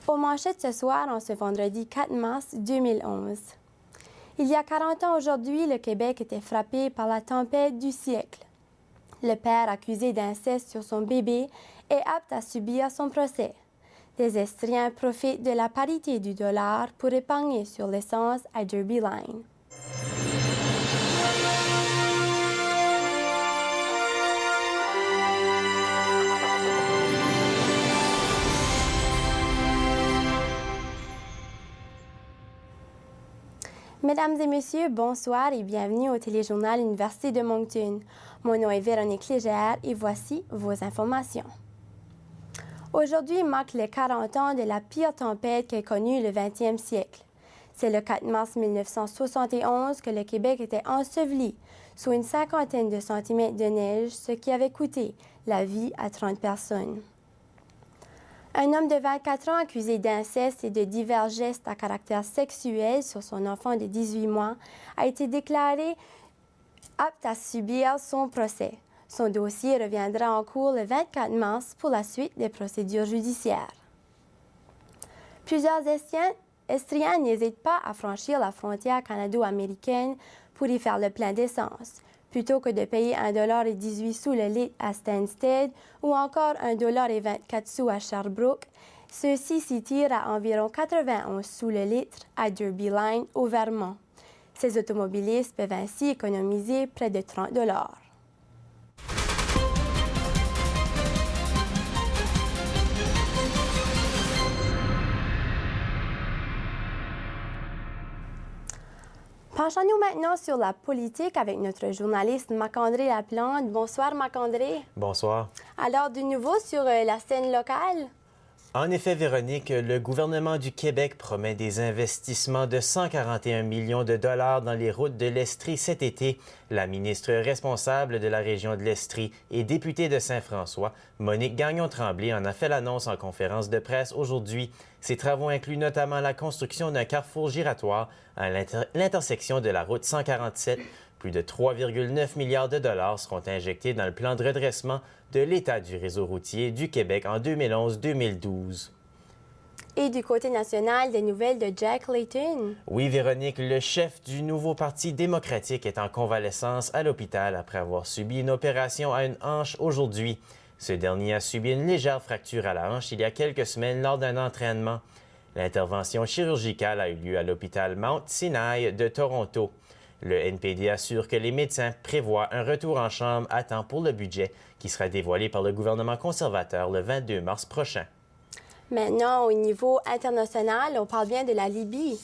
Aux manchettes ce soir, en ce vendredi 4 mars 2011. Il y a 40 ans aujourd'hui, le Québec était frappé par la tempête du siècle. Le père accusé d'inceste sur son bébé est apte à subir son procès. Des Estriens profitent de la parité du dollar pour épargner sur l'essence à Derby Line. Mesdames et messieurs, bonsoir et bienvenue au téléjournal Université de Moncton. Mon nom est Véronique Légère et voici vos informations. Aujourd'hui marque les 40 ans de la pire tempête qu'ait connue le 20e siècle. C'est le 4 mars 1971 que le Québec était enseveli sous une cinquantaine de centimètres de neige, ce qui avait coûté la vie à 30 personnes. Un homme de 24 ans accusé d'inceste et de divers gestes à caractère sexuel sur son enfant de 18 mois a été déclaré apte à subir son procès. Son dossier reviendra en cours le 24 mars pour la suite des procédures judiciaires. Plusieurs Estriens n'hésitent pas à franchir la frontière canado-américaine pour y faire le plein d'essence. Plutôt que de payer 1,18 $ le litre à Stansted ou encore 1,24 $ à Sherbrooke, ceux-ci s'y tirent à environ 91 sous le litre à Derby Line au Vermont. Ces automobilistes peuvent ainsi économiser près de 30 $. Penchons-nous maintenant sur la politique avec notre journaliste Marc-André Laplante. Bonsoir Marc-André. Bonsoir. Alors, de nouveau sur la scène locale? En effet, Véronique, le gouvernement du Québec promet des investissements de 141 millions de dollars dans les routes de l'Estrie cet été. La ministre responsable de la région de l'Estrie et députée de Saint-François, Monique Gagnon-Tremblay, en a fait l'annonce en conférence de presse aujourd'hui. Ces travaux incluent notamment la construction d'un carrefour giratoire à l'intersection de la route 147. Plus de 3,9 milliards de dollars seront injectés dans le plan de redressement de l'état du réseau routier du Québec en 2011-2012. Et du côté national, des nouvelles de Jack Layton. Oui, Véronique, le chef du nouveau Parti démocratique est en convalescence à l'hôpital après avoir subi une opération à une hanche aujourd'hui. Ce dernier a subi une légère fracture à la hanche il y a quelques semaines lors d'un entraînement. L'intervention chirurgicale a eu lieu à l'hôpital Mount Sinai de Toronto. Le NPD assure que les médecins prévoient un retour en chambre à temps pour le budget qui sera dévoilé par le gouvernement conservateur le 22 mars prochain. Maintenant, au niveau international, on parle bien de la Libye.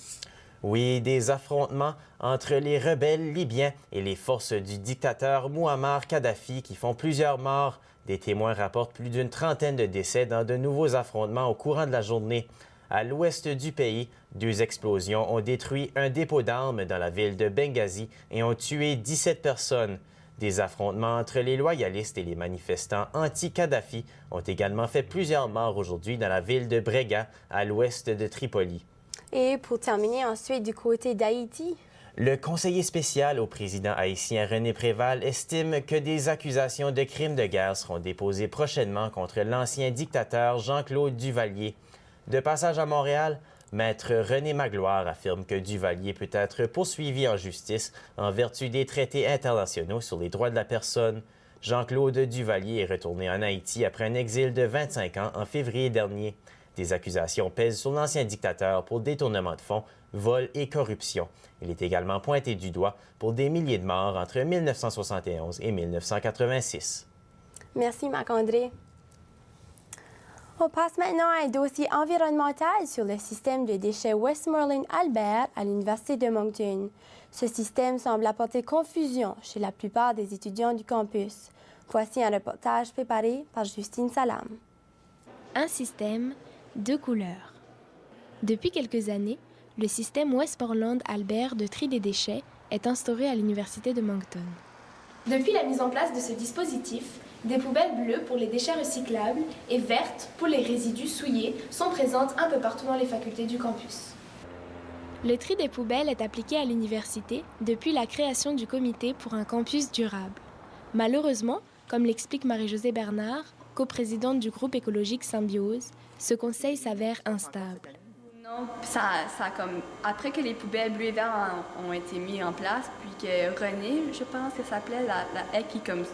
Oui, des affrontements entre les rebelles libyens et les forces du dictateur Mouammar Kadhafi qui font plusieurs morts. Des témoins rapportent plus d'une trentaine de décès dans de nouveaux affrontements au courant de la journée. À l'ouest du pays, 2 explosions ont détruit un dépôt d'armes dans la ville de Benghazi et ont tué 17 personnes. Des affrontements entre les loyalistes et les manifestants anti-Kadhafi ont également fait plusieurs morts aujourd'hui dans la ville de Brega, à l'ouest de Tripoli. Et pour terminer ensuite du côté d'Haïti. Le conseiller spécial au président haïtien René Préval estime que des accusations de crimes de guerre seront déposées prochainement contre l'ancien dictateur Jean-Claude Duvalier. De passage à Montréal, Maître René Magloire affirme que Duvalier peut être poursuivi en justice en vertu des traités internationaux sur les droits de la personne. Jean-Claude Duvalier est retourné en Haïti après un exil de 25 ans en février dernier. Des accusations pèsent sur l'ancien dictateur pour détournement de fonds, vol et corruption. Il est également pointé du doigt pour des milliers de morts entre 1971 et 1986. Merci Marc-André. On passe maintenant à un dossier environnemental sur le système de déchets Westmoreland Albert à l'Université de Moncton. Ce système semble apporter confusion chez la plupart des étudiants du campus. Voici un reportage préparé par Justine Salam. Un système, 2 couleurs. Depuis quelques années, le système Westmoreland Albert de tri des déchets est instauré à l'Université de Moncton. Depuis la mise en place de ce dispositif, des poubelles bleues pour les déchets recyclables et vertes pour les résidus souillés sont présentes un peu partout dans les facultés du campus. Le tri des poubelles est appliqué à l'université depuis la création du comité pour un campus durable. Malheureusement, comme l'explique Marie-Josée Bernard, coprésidente du groupe écologique Symbiose, ce conseil s'avère instable. Non, après que les poubelles bleues et vertes ont été mis en place, puis que Renée, je pense que ça s'appelait, elle qui comme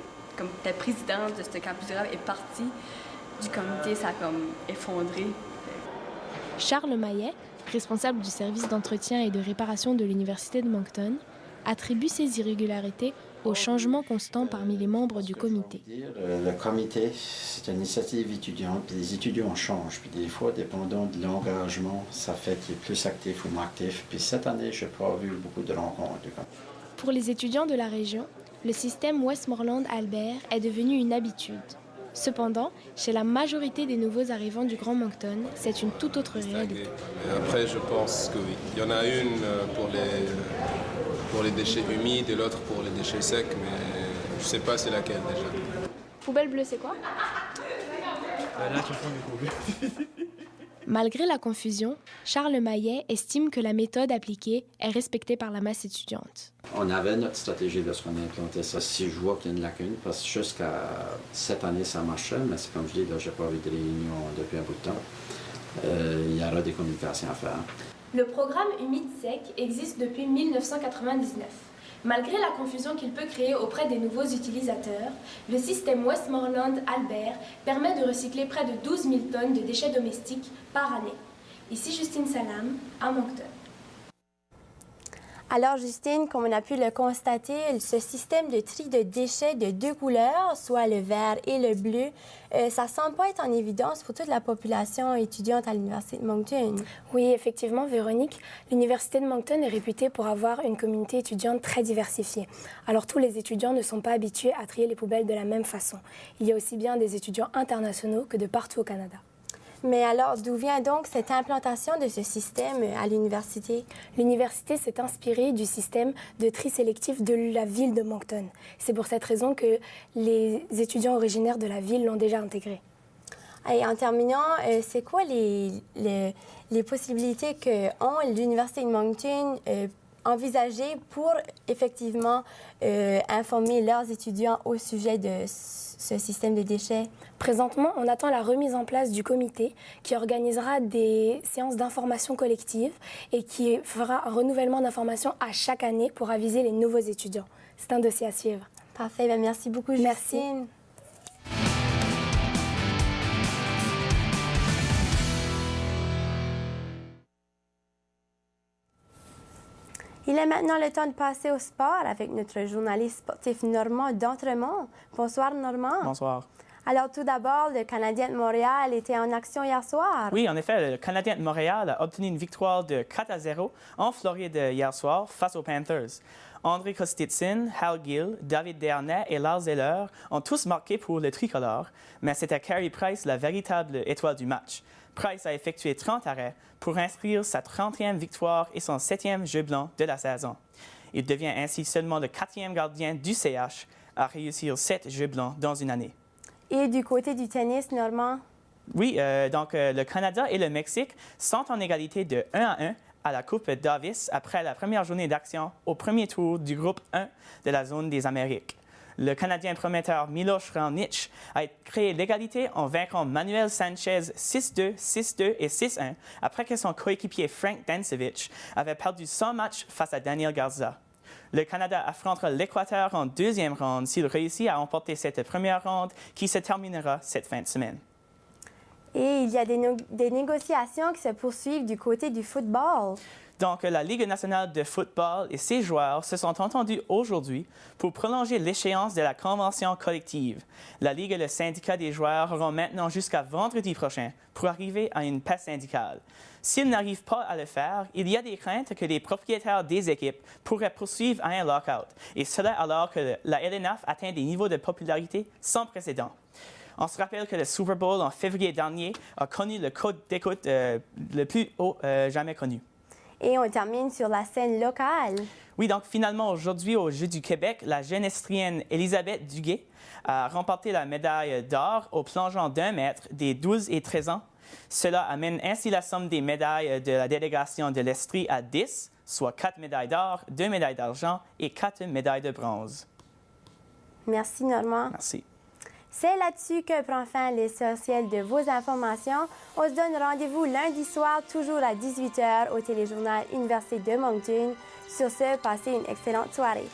était présidente de ce campus durable, est partie du comité, ça a comme effondré. Charles Maillet, responsable du service d'entretien et de réparation de l'Université de Moncton, attribue ces irrégularités au changement constant parmi les membres du comité. Le comité, c'est une initiative étudiante, puis les étudiants changent. Puis des fois, dépendant de l'engagement, ça fait qu'il est plus actif ou moins actif. Puis cette année, je n'ai pas vu beaucoup de rencontres. Pour les étudiants de la région, le système Westmoreland-Albert est devenu une habitude. Cependant, chez la majorité des nouveaux arrivants du Grand Moncton, c'est une toute autre réalité. Et après, je pense que oui. Il y en a une pour les déchets humides et l'autre pour les déchets secs, mais je ne sais pas c'est laquelle déjà. Poubelle bleue, c'est quoi? Là, tu prends du coup. Malgré la confusion, Charles Maillet estime que la méthode appliquée est respectée par la masse étudiante. On avait notre stratégie lorsqu'on a implanté ça. Si je vois qu'il y a une lacune, parce que jusqu'à cette année, ça marchait, mais c'est comme je dis, là, je n'ai pas eu de réunion depuis un bout de temps. Il y aura des communications à faire. Le programme Humide Sec existe depuis 1999. Malgré la confusion qu'il peut créer auprès des nouveaux utilisateurs, le système Westmoreland-Albert permet de recycler près de 12 000 tonnes de déchets domestiques par année. Ici Justine Salam, à Moncton. Alors, Justine, comme on a pu le constater, ce système de tri de déchets de deux couleurs, soit le vert et le bleu, ça ne semble pas être en évidence pour toute la population étudiante à l'Université de Moncton. Oui, effectivement, Véronique, l'Université de Moncton est réputée pour avoir une communauté étudiante très diversifiée. Alors, tous les étudiants ne sont pas habitués à trier les poubelles de la même façon. Il y a aussi bien des étudiants internationaux que de partout au Canada. Mais alors, d'où vient donc cette implantation de ce système à l'université? L'université s'est inspirée du système de tri sélectif de la ville de Moncton. C'est pour cette raison que les étudiants originaires de la ville l'ont déjà intégré. Et en terminant, c'est quoi les possibilités qu'ont l'Université de Moncton envisagées pour effectivement informer leurs étudiants au sujet de ce système de déchets? Présentement, on attend la remise en place du comité qui organisera des séances d'information collective et qui fera un renouvellement d'informations à chaque année pour aviser les nouveaux étudiants. C'est un dossier à suivre. Parfait. Bien, merci beaucoup, Justine. Merci. Il est maintenant le temps de passer au sport avec notre journaliste sportif Normand d'Entremont. Bonsoir, Normand. Bonsoir. Alors, tout d'abord, le Canadien de Montréal était en action hier soir. Oui, en effet, le Canadien de Montréal a obtenu une victoire de 4-0 en Floride hier soir face aux Panthers. André Kostitsyn, Hal Gill, David Dernay et Lars Eller ont tous marqué pour le tricolore, mais c'était Carey Price la véritable étoile du match. Price a effectué 30 arrêts pour inscrire sa 30e victoire et son 7e jeu blanc de la saison. Il devient ainsi seulement le 4e gardien du CH à réussir 7 jeux blancs dans une année. Et du côté du tennis, Normand? Oui, donc le Canada et le Mexique sont en égalité de 1-1 à la Coupe Davis après la première journée d'action au premier tour du groupe 1 de la zone des Amériques. Le Canadien prometteur Miloš Raonic a créé l'égalité en vainquant Manuel Sanchez 6-2, 6-2 et 6-1 après que son coéquipier Frank Dancevic avait perdu son match face à Daniel Garza. Le Canada affrontera l'Équateur en deuxième ronde s'il réussit à emporter cette première ronde qui se terminera cette fin de semaine. Et il y a des négociations qui se poursuivent du côté du football. Donc, la Ligue nationale de football et ses joueurs se sont entendus aujourd'hui pour prolonger l'échéance de la convention collective. La Ligue et le syndicat des joueurs auront maintenant jusqu'à vendredi prochain pour arriver à une paix syndicale. S'ils n'arrivent pas à le faire, il y a des craintes que les propriétaires des équipes pourraient poursuivre à un lockout, et cela alors que la LNF atteint des niveaux de popularité sans précédent. On se rappelle que le Super Bowl en février dernier a connu le code d'écoute le plus haut jamais connu. Et on termine sur la scène locale. Oui, donc finalement, aujourd'hui, aux Jeux du Québec, la jeune estrienne Elisabeth Duguay a remporté la médaille d'or au plongeon d'1 mètre des 12 et 13 ans. Cela amène ainsi la somme des médailles de la délégation de l'Estrie à 10, soit 4 médailles d'or, 2 médailles d'argent et 4 médailles de bronze. Merci, Normand. Merci. C'est là-dessus que prend fin l'essentiel de vos informations. On se donne rendez-vous lundi soir, toujours à 18h, au téléjournal Université de Moncton. Sur ce, passez une excellente soirée.